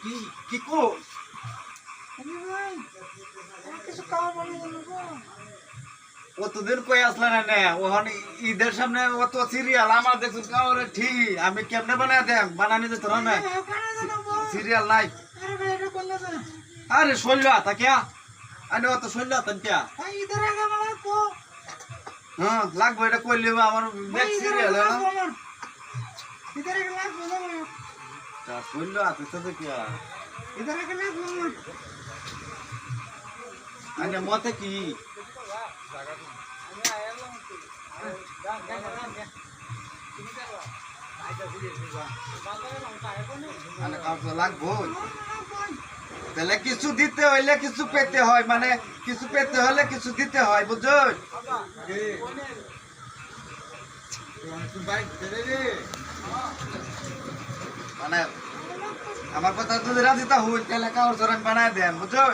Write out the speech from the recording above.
কি কি কো কিছু খাওয়া বন্ধ করবো। কতদিন কই আসলে না নে ওহন ঈদের সামনে অত সিরিয়াল আমার দেখুন কাউরে ঠিক আমি কেমনে বানায় দেম বানানি যেত না সিরিয়াল নাই আরে ভাই এটা করলে না আরে শৈল আতা কিয়া আনে অত শৈল আতা কিয়া ভাই ইধার আগে আমার কো হ্যাঁ লাগবো এটা কইলে আমার ভাই নেক্সট ইধার সিরিয়াল আগে না লাগবো আমার ইধার আগে লাগবো আমার তা শৈল আতা তো কিয়া ইধার আগে লাগবো আমার আনে মতে কি আনে কাউ তো লাগবো তাহলে কিছু দিতে হইলে কিছু পেতে হয় মানে কিছু পেতে হলে কিছু দিতে হয় বুঝছো মানে আমার কথা যদি রাজি তা হই তাহলে কাউর ধরে আমি বানায় দেন বুঝছো